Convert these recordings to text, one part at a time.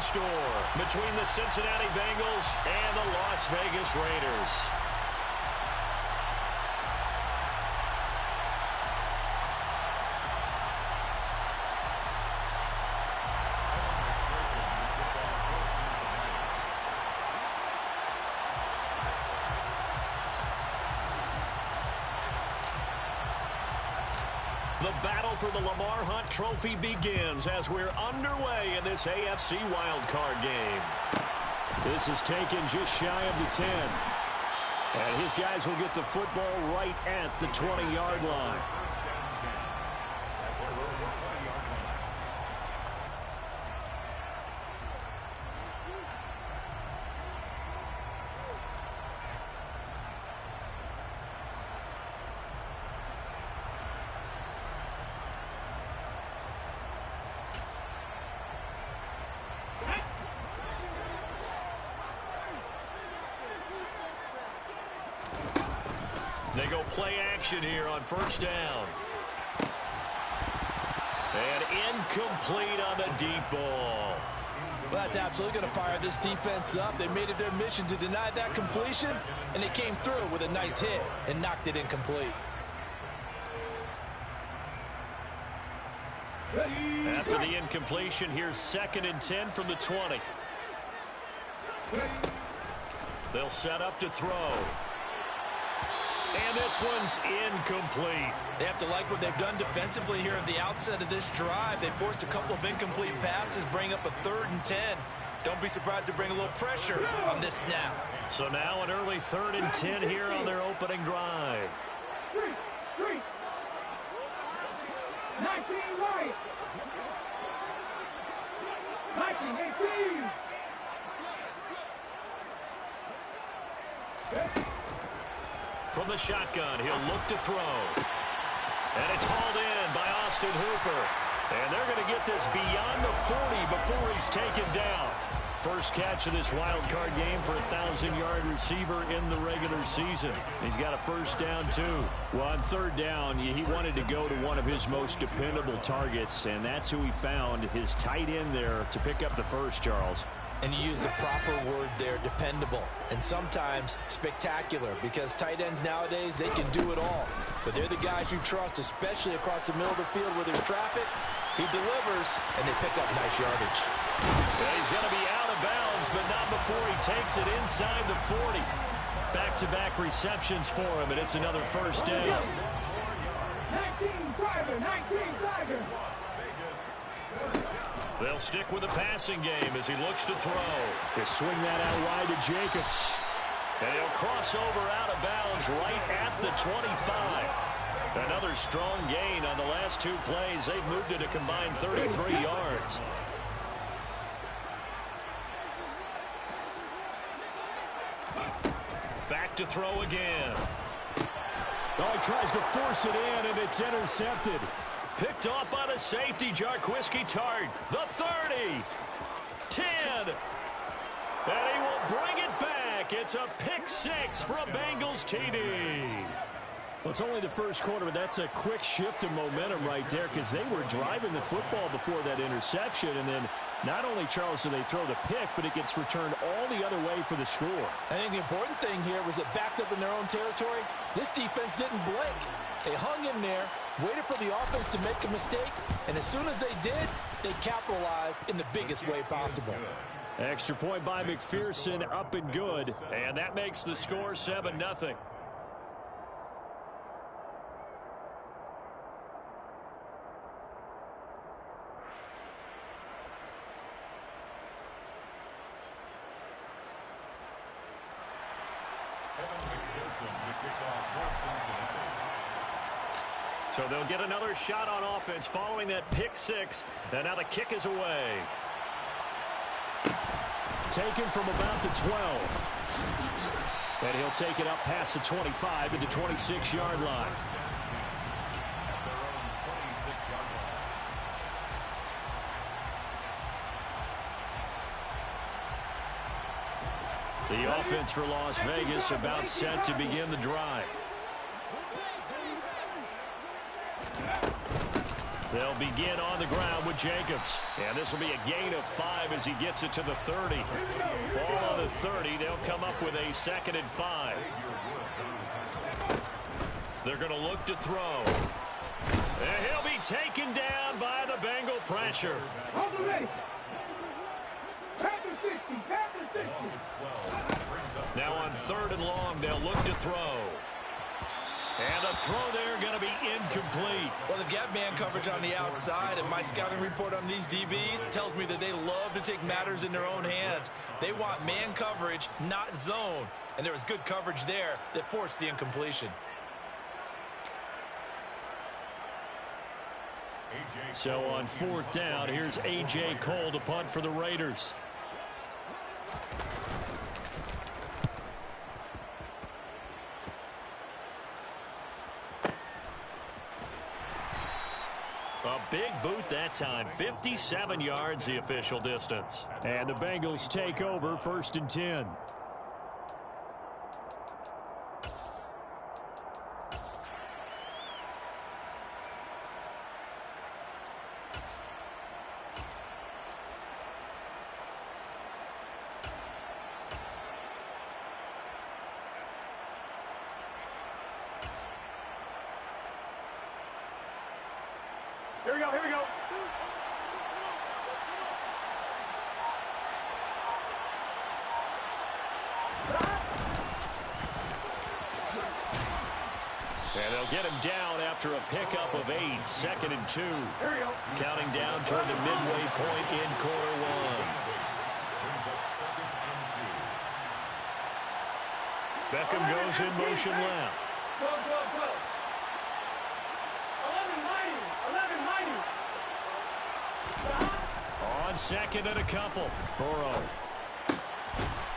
store between the Cincinnati Bengals and the Las Vegas Raiders. The battle for the Lamar Hunt Trophy begins as we're underway in this AFC wildcard game. This is taken just shy of the 10. And his guys will get the football right at the 20-yard line. They go play action here on first down. And incomplete on the deep ball. Well, that's absolutely going to fire this defense up. They made it their mission to deny that completion, and they came through with a nice hit and knocked it incomplete. After the incompletion, here's 2nd and 10 from the 20. They'll set up to throw. And this one's incomplete. They have to like what they've done defensively here at the outset of this drive. They forced a couple of incomplete passes, bring up a 3rd and 10. Don't be surprised to bring a little pressure on this snap. So now an early 3rd and 10 here on their opening drive. 19 right. 19, 18. From the shotgun, he'll look to throw. And it's hauled in by Austin Hooper. And they're going to get this beyond the 40 before he's taken down. First catch of this wild card game for a 1,000-yard receiver in the regular season. He's got a first down, too. Well, on 3rd down, he wanted to go to one of his most dependable targets, and that's who he found, his tight end there, to pick up the first, Charles. And you use the proper word there, dependable, and sometimes spectacular, because tight ends nowadays, they can do it all. But they're the guys you trust, especially across the middle of the field where there's traffic. He delivers, and they pick up nice yardage. Yeah, he's going to be out of bounds, but not before he takes it inside the 40. Back-to-back receptions for him, and it's another first down. 19 driver, 19 driver. They'll stick with the passing game as he looks to throw. They swing that out wide to Jacobs. And he'll cross over out of bounds right at the 25. Another strong gain on the last 2 plays. They've moved it a combined 33 yards. Back to throw again. Oh, he tries to force it in, and it's intercepted. Picked off by the safety, Jarquiski Tart. The 30. 10. And he will bring it back. It's a pick 6 for a Bengals TD. Well, it's only the first quarter, but that's a quick shift of momentum right there because they were driving the football before that interception. And then not only, Charles, do they throw the pick, but it gets returned all the other way for the score. I think the important thing here was it backed up in their own territory. This defense didn't blink. They hung in there, waited for the offense to make a mistake, and as soon as they did, they capitalized in the biggest way possible. Extra point by McPherson, up and good. And that makes the score 7-0. So they'll get another shot on offense following that pick 6. And now the kick is away. Taken from about the 12. And he'll take it up past the 25 at the 26-yard line. The offense for Las Vegas about set to begin the drive. They'll begin on the ground with Jacobs. And this will be a gain of 5 as he gets it to the 30. Ball on the 30. They'll come up with a 2nd and 5. They're going to look to throw. And he'll be taken down by the Bengal pressure. Now on 3rd and long, they'll look to throw. And the throw there going to be incomplete. Well, they've got man coverage on the outside, and my scouting report on these DBs tells me that they love to take matters in their own hands. They want man coverage, not zone. And there was good coverage there that forced the incompletion. So on 4th down, here's A.J. Cole to punt for the Raiders. A big boot that time. 57 yards the official distance. And the Bengals take over 1st and 10. Here we go, here we go. And they'll get him down after a pickup of 8. 2nd and 2. Here we go. Counting down toward the midway point in quarter 1. Beckham goes in motion left. Go, go, go. 11-90. On 2nd and a couple. Burrow.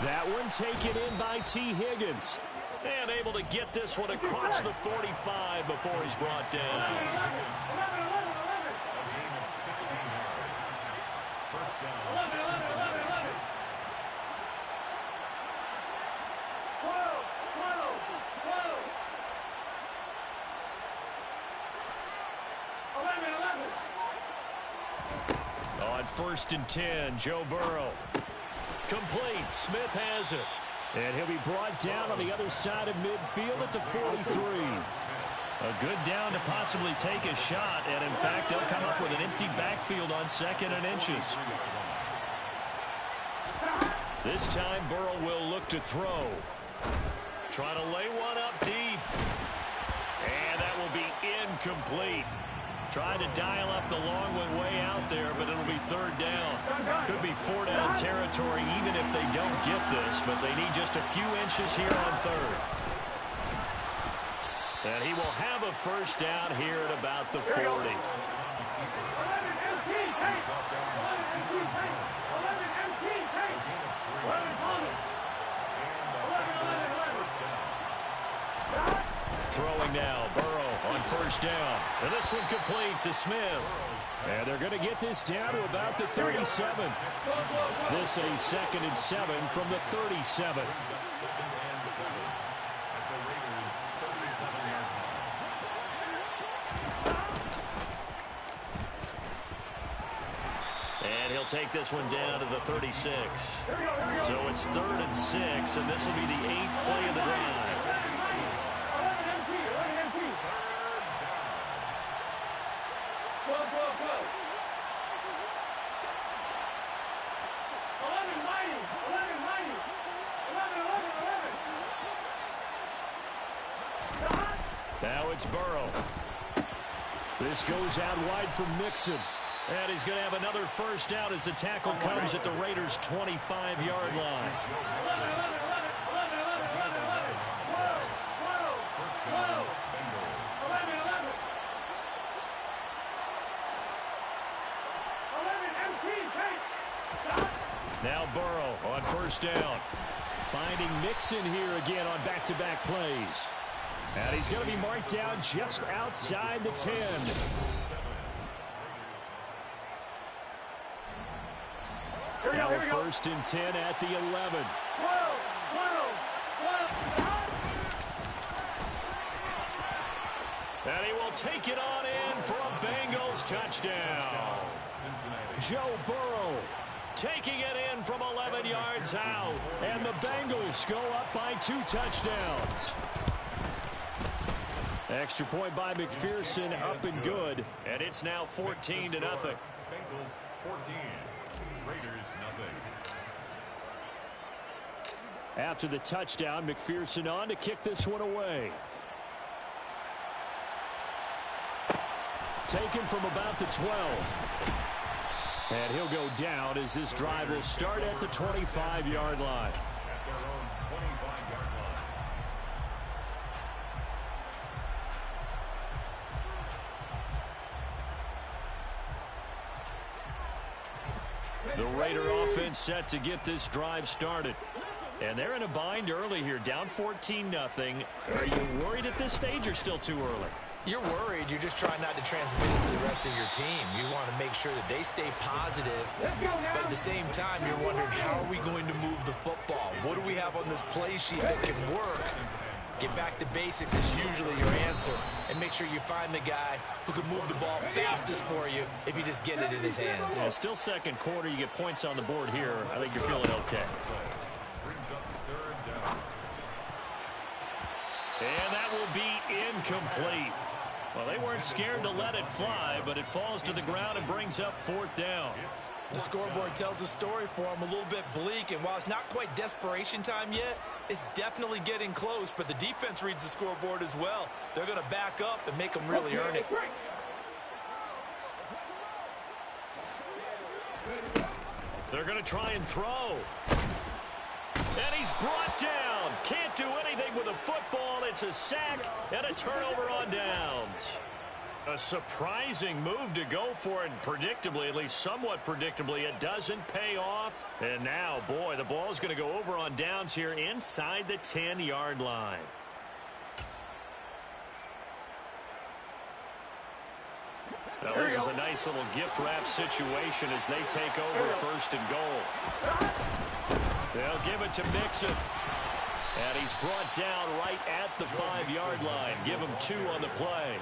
That one taken in by T. Higgins. And able to get this one across the 45 before he's brought down. 1st and 10, Joe Burrow. Complete. Smith has it. And he'll be brought down on the other side of midfield at the 43. A good down to possibly take a shot. And, in fact, they'll come up with an empty backfield on 2nd and inches. This time, Burrow will look to throw. Trying to lay one up deep. And that will be incomplete. Trying to dial up the long one way out there, but it'll be 3rd down. Could be 4-down territory even if they don't get this, but they need just a few inches here on 3rd. And he will have a 1st down here at about the 40. 11 MT, take. 11 MT, take. 11 MT, take. 11 Thomas. 11. Throwing now, Burrow on 1st down. And this one complete to Smith. And they're going to get this down to about the 37. This a 2nd and 7 from the 37. And he'll take this one down to the 36. So it's 3rd and 6, and this will be the 8th play of the drive. 11 MT, 11 MT. Go, go, go. 11-90, 11-90. 11-11-11. Now it's Burrow. This goes out wide for Mixon. And he's going to have another 1st down as the tackle comes at the Raiders' 25-yard line. 11-11-11. Now Burrow on 1st down. Finding Mixon here again on back-to-back plays. And he's going to be marked down just outside the 10. Now 1st and 10 at the 11. And he will take it on in for a Bengals touchdown. Joe Burrow taking it in from 11 yards out. And the Bengals go up by 2 touchdowns. Extra point by McPherson, up and good. And it's now 14-0. Bengals 14, Raiders nothing. After the touchdown, McPherson on to kick this one away. Taken from about the 12. And he'll go down as this drive will start at the 25-yard line. At their own 25-yard line. The Raider offense set to get this drive started. And they're in a bind early here, down 14-0. Are you worried at this stage or still too early? You're worried. You're just trying not to transmit it to the rest of your team. You want to make sure that they stay positive. But at the same time, you're wondering, how are we going to move the football? What do we have on this play sheet that can work? Get back to basics is usually your answer. And make sure you find the guy who can move the ball fastest for you if you just get it in his hands. Yeah, still second quarter. You get points on the board here. I think you're feeling okay. Brings up third down. And that will be incomplete. Well, they weren't scared to let it fly, but it falls to the ground and brings up 4th down. The scoreboard tells a story for him, a little bit bleak, and while it's not quite desperation time yet, it's definitely getting close, but the defense reads the scoreboard as well. They're going to back up and make them really earn it. They're going to try and throw. And he's brought down. Can't do anything with a football. It's a sack and a turnover on downs. A surprising move to go for it. Predictably, at least somewhat predictably, it doesn't pay off. And now, boy, the ball's going to go over on downs here inside the 10-yard line. Now, this is a nice little gift wrap situation as they take over 1st and goal. They'll give it to Mixon. And he's brought down right at the 5-yard line. Give him 2 on the play.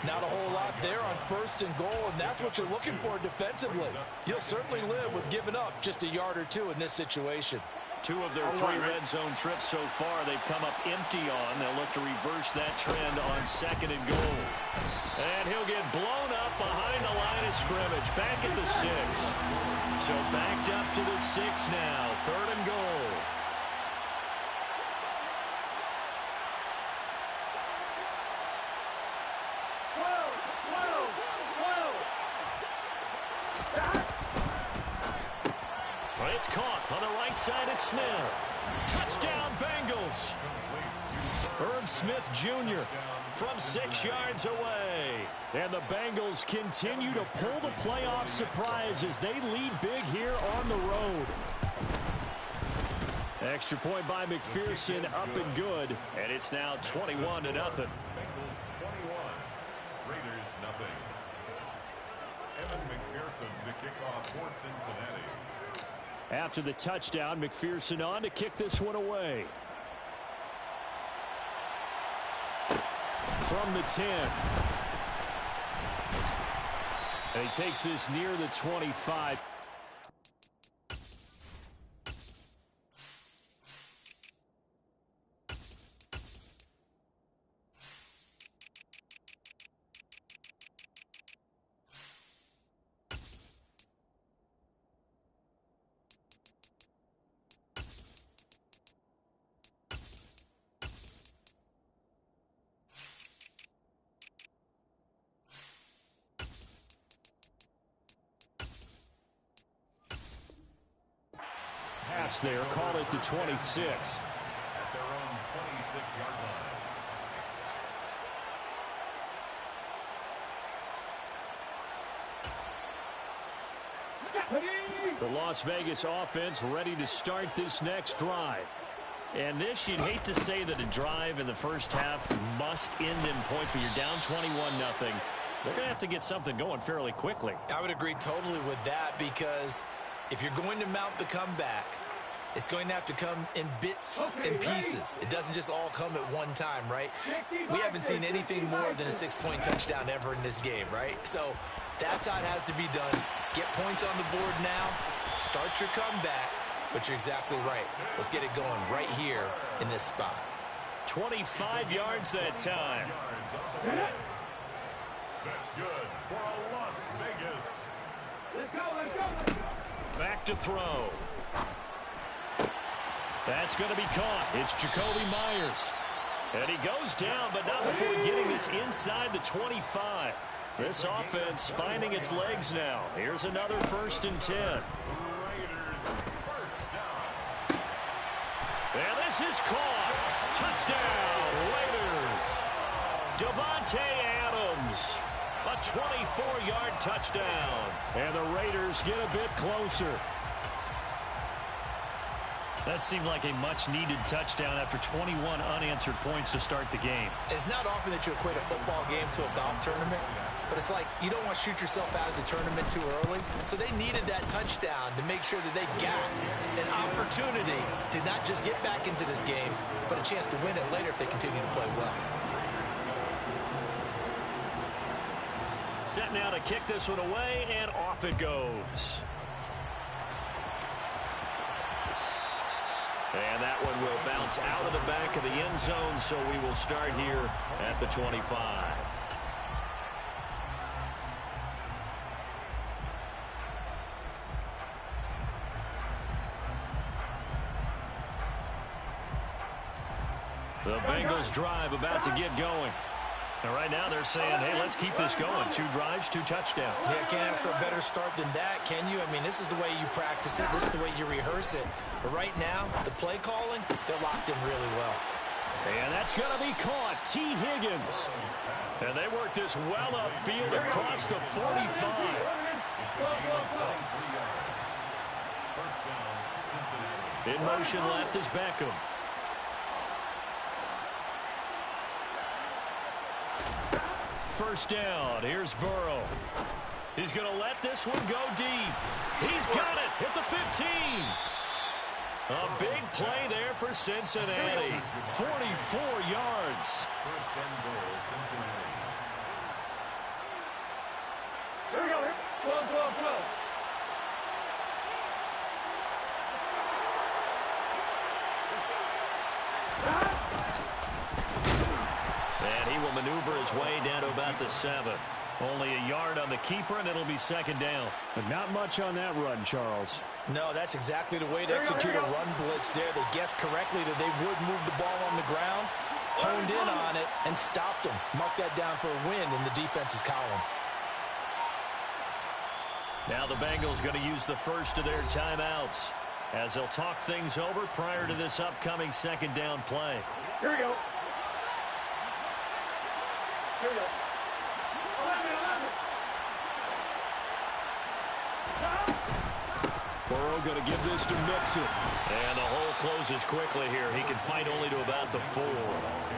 Not a whole lot there on 1st and goal, and that's what you're looking for defensively. You'll certainly live with giving up just a yard or 2 in this situation. 2 of their 3 red zone trips so far they've come up empty on. They'll look to reverse that trend on 2nd and goal. And he'll get blown up behind the line of scrimmage. Back at the 6. So backed up to the 6 now. 3rd and goal. It's caught on the right side at Smith. Touchdown, Bengals. Irv Smith Jr. from 6 yards away. And the Bengals continue to pull the playoff surprise as they lead big here on the road. Extra point by McPherson, up and good. And it's now 21-0. Bengals 21, Raiders nothing. Evan McPherson to kick off for Cincinnati. After the touchdown, McPherson on to kick this one away. From the 10. And he takes this near the 25. There, call it the 26. At their own 26-yard line. The Las Vegas offense ready to start this next drive. And this, you'd hate to say that a drive in the first half must end in points, but you're down 21-0. They're going to have to get something going fairly quickly. I would agree totally with that, because if you're going to mount the comeback, It's going to have to come in bits and pieces. It doesn't just all come at one time, right? We haven't seen anything more than a 6-point touchdown ever in this game, right? So that's how it has to be done. Get points on the board now. Start your comeback. But you're exactly right. Let's get it going right here in this spot. 25 yards that time. That's good for a Las Vegas. Let's go, let's go, let's go. Back to throw. That's going to be caught. It's Jacoby Myers. And he goes down, but not before getting this inside the 25. This offense finding its legs now. Here's another 1st and 10. Raiders first down. And this is caught. Touchdown, Raiders. Devontae Adams. A 24-yard touchdown. And the Raiders get a bit closer. That seemed like a much-needed touchdown after 21 unanswered points to start the game. It's not often that you equate a football game to a golf tournament, but it's like you don't want to shoot yourself out of the tournament too early. So they needed that touchdown to make sure that they got an opportunity to not just get back into this game, but a chance to win it later if they continue to play well. Set now to kick this one away, and off it goes. And that one will bounce out of the back of the end zone, so we will start here at the 25. The Bengals drive about to get going. And right now they're saying, hey, let's keep this going. 2 drives, 2 touchdowns. Yeah, can't ask for a better start than that, can you? I mean, this is the way you practice it. This is the way you rehearse it. But right now, the play calling, they're locked in really well. And that's going to be caught. T. Higgins. And they work this well upfield across the 45. First down, Cincinnati. In motion left is Beckham. First down. Here's Burrow. He's going to let this one go deep. He's got it at the 15. A big play there for Cincinnati. 44 yards. First and goal, Cincinnati. Here we go. 12, 12, 12. And he will maneuver his way down to about the 7. Only a yard on the keeper, and it'll be 2nd down. But not much on that run, Charles. No, that's exactly the way to execute a run blitz there. They guessed correctly that they would move the ball on the ground, honed in on it, and stopped them. Mark that down for a win in the defense's column. Now the Bengals going to use the first of their timeouts as they'll talk things over prior to this upcoming 2nd down play. Here we go. Here we go. 11, 11. Burrow going to give this to Mixon. And the hole closes quickly here. He can fight only to about the 4.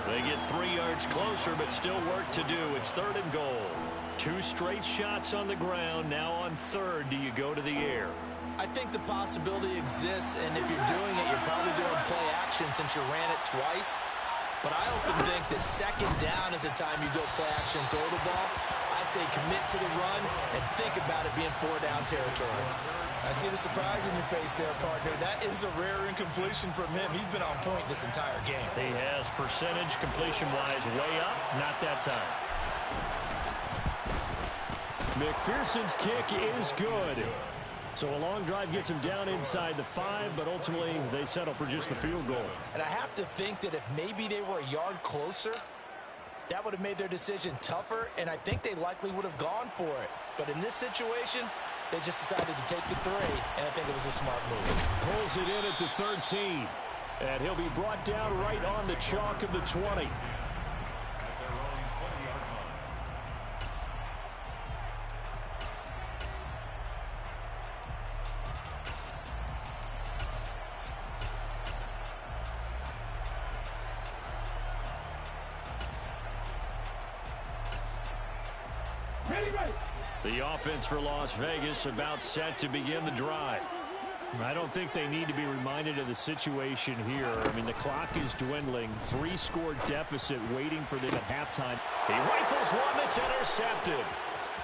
They get 3 yards closer, but still work to do. It's 3rd and goal. 2 straight shots on the ground. Now on 3rd, do you go to the air? I think the possibility exists, and if you're doing it, you're probably doing play action since you ran it twice. But I often think that 2nd down is the time you go play action and throw the ball. I say commit to the run and think about it being 4-down territory. I see the surprise in your face there, partner. That is a rare incompletion from him. He's been on point this entire game. He has percentage completion-wise way up. Not that time. McPherson's kick is good. So a long drive gets him down inside the 5, but ultimately they settle for just the field goal. And I have to think that if maybe they were a yard closer, that would have made their decision tougher, and I think they likely would have gone for it. But in this situation, they just decided to take the 3, and I think it was a smart move. Pulls it in at the 13, and he'll be brought down right on the chalk of the 20. Ready, ready. The offense for Las Vegas about set to begin the drive. I don't think they need to be reminded of the situation here. I mean, the clock is dwindling. 3-score deficit waiting for them at halftime. He rifles one that's intercepted.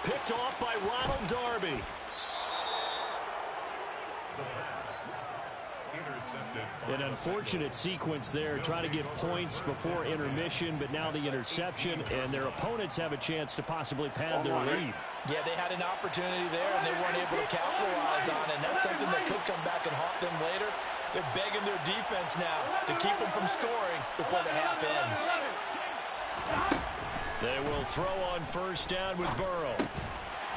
Picked off by Ronald Darby. An unfortunate sequence there, trying to get points before intermission, but now the interception, and their opponents have a chance to possibly pad their lead. Yeah, they had an opportunity there, and they weren't able to capitalize on it, and that's something that could come back and haunt them later. They're begging their defense now to keep them from scoring before the half ends. They will throw on first down with Burrow.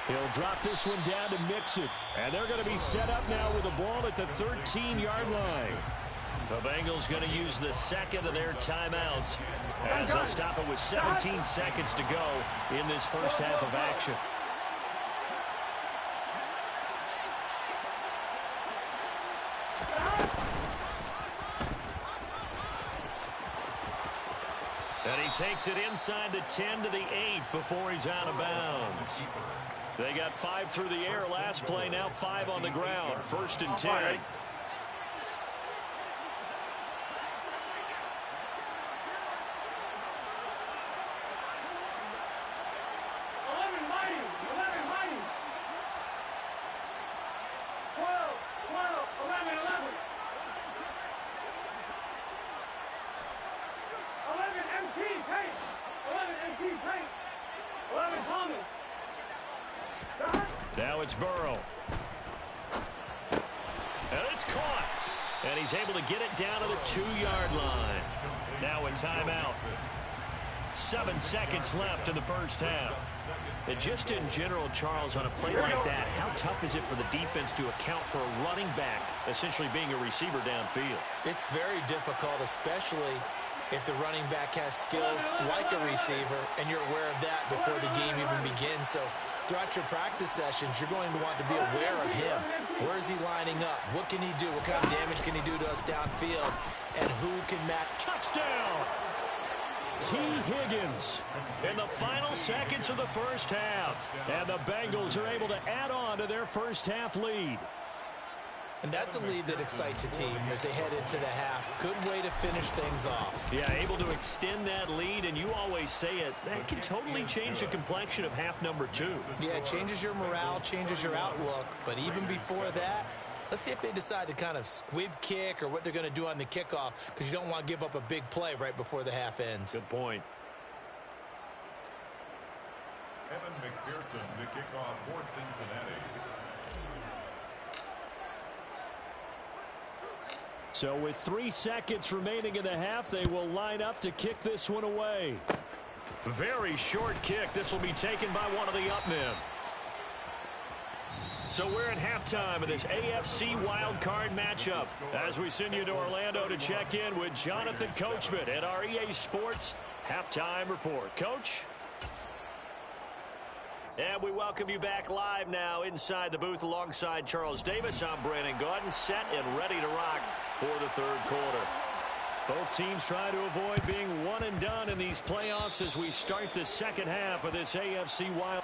He'll drop this one down to mix it. And they're going to be set up now with the ball at the 13-yard line. The Bengals going to use the second of their timeouts as they'll stop it with 17 seconds to go in this first half of action. And he takes it inside the 10 to the 8 before he's out of bounds. They got 5 through the air last play, now 5 on the ground. 1st and 10. Now it's Burrow. And it's caught. And he's able to get it down to the 2-yard line. Now a timeout. 7 seconds left in the first half. And just in general, Charles, on a play like that, how tough is it for the defense to account for a running back essentially being a receiver downfield? It's very difficult, especially if the running back has skills like a receiver, and you're aware of that before the game even begins. So throughout your practice sessions, you're going to want to be aware of him. Where is he lining up? What can he do? What kind of damage can he do to us downfield? And who can match? Touchdown! T. Higgins in the final seconds of the first half. And the Bengals are able to add on to their first half lead. And that's a lead that excites a team as they head into the half. Good way to finish things off. Yeah, able to extend that lead, and you always say it, that can totally change the complexion of half number 2. Yeah, it changes your morale, changes your outlook, but even before that, let's see if they decide to kind of squib kick or what they're going to do on the kickoff, because you don't want to give up a big play right before the half ends. Good point. Evan McPherson, the kickoff for Cincinnati. So with 3 seconds remaining in the half, they will line up to kick this one away. Very short kick. This will be taken by one of the up men. So we're at halftime of this AFC wildcard matchup as we send you to Orlando to check in with Jonathan Coachman at our EA Sports Halftime Report. Coach? And we welcome you back live now inside the booth alongside Charles Davis. I'm Brandon Gaudin, set and ready to rock for the third quarter. Both teams try to avoid being one and done in these playoffs as we start the second half of this AFC Wild.